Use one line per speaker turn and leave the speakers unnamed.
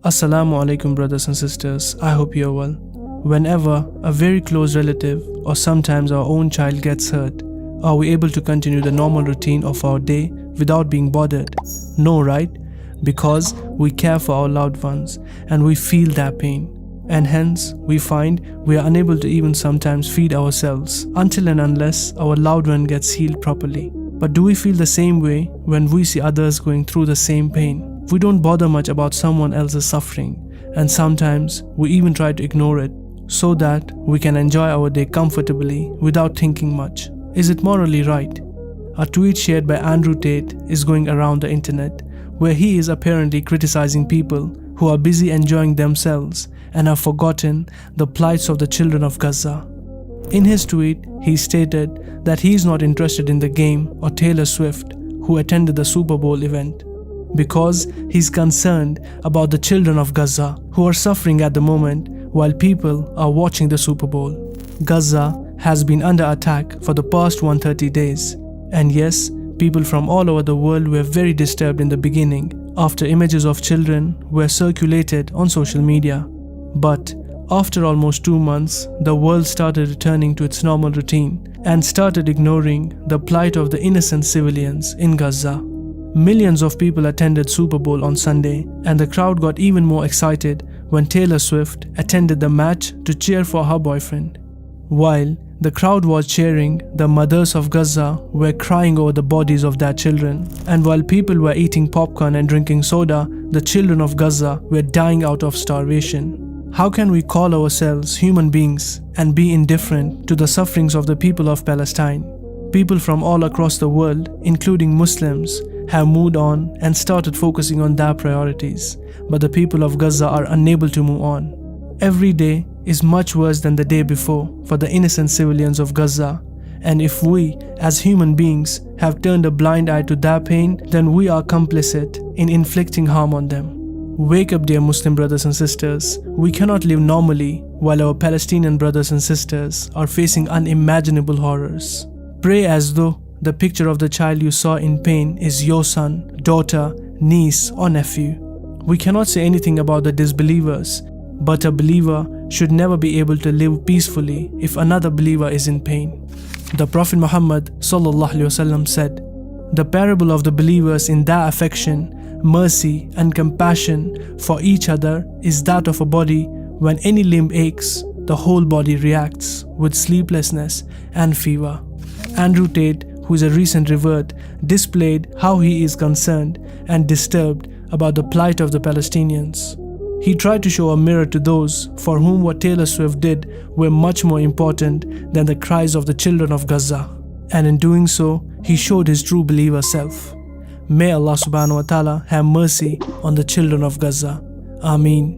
Assalamu alaikum brothers and sisters, I hope you are well. Whenever a very close relative or sometimes our own child gets hurt, are we able to continue the normal routine of our day without being bothered? No, right? Because we care for our loved ones and we feel their pain. And hence, we find we are unable to even sometimes feed ourselves until and unless our loved one gets healed properly. But do we feel the same way when we see others going through the same pain? We don't bother much about someone else's suffering, and sometimes we even try to ignore it so that we can enjoy our day comfortably without thinking much. Is it morally right? A tweet shared by Andrew Tate is going around the internet where he is apparently criticizing people who are busy enjoying themselves and have forgotten the plights of the children of Gaza. In his tweet, he stated that he is not interested in the game or Taylor Swift, who attended the Super Bowl event, because he's concerned about the children of Gaza who are suffering at the moment while people are watching the Super Bowl. Gaza has been under attack for the past 130 days, and yes, people from all over the world were very disturbed in the beginning after images of children were circulated on social media. But after almost 2 months, the world started returning to its normal routine and started ignoring the plight of the innocent civilians in Gaza. Millions of people attended Super Bowl on Sunday, and the crowd got even more excited when Taylor Swift attended the match to cheer for her boyfriend. While the crowd was cheering, the mothers of Gaza were crying over the bodies of their children, and while people were eating popcorn and drinking soda, the children of Gaza were dying out of starvation. How can we call ourselves human beings and be indifferent to the sufferings of the people of Palestine? People from all across the world, including Muslims, have moved on and started focusing on their priorities, but the people of Gaza are unable to move on. Every day is much worse than the day before for the innocent civilians of Gaza, and if we, as human beings, have turned a blind eye to their pain, then we are complicit in inflicting harm on them. Wake up, dear Muslim brothers and sisters. We cannot live normally while our Palestinian brothers and sisters are facing unimaginable horrors. Pray as though the picture of the child you saw in pain is your son, daughter, niece, or nephew. We cannot say anything about the disbelievers, but a believer should never be able to live peacefully if another believer is in pain. The Prophet Muhammad ﷺ said, "The parable of the believers in their affection, mercy, and compassion for each other is that of a body. When any limb aches, the whole body reacts with sleeplessness and fever." Andrew Tate, who is a recent revert, displayed how he is concerned and disturbed about the plight of the Palestinians. He tried to show a mirror to those for whom what Taylor Swift did were much more important than the cries of the children of Gaza. And in doing so, he showed his true believer self. May Allah subhanahu wa ta'ala have mercy on the children of Gaza. Ameen.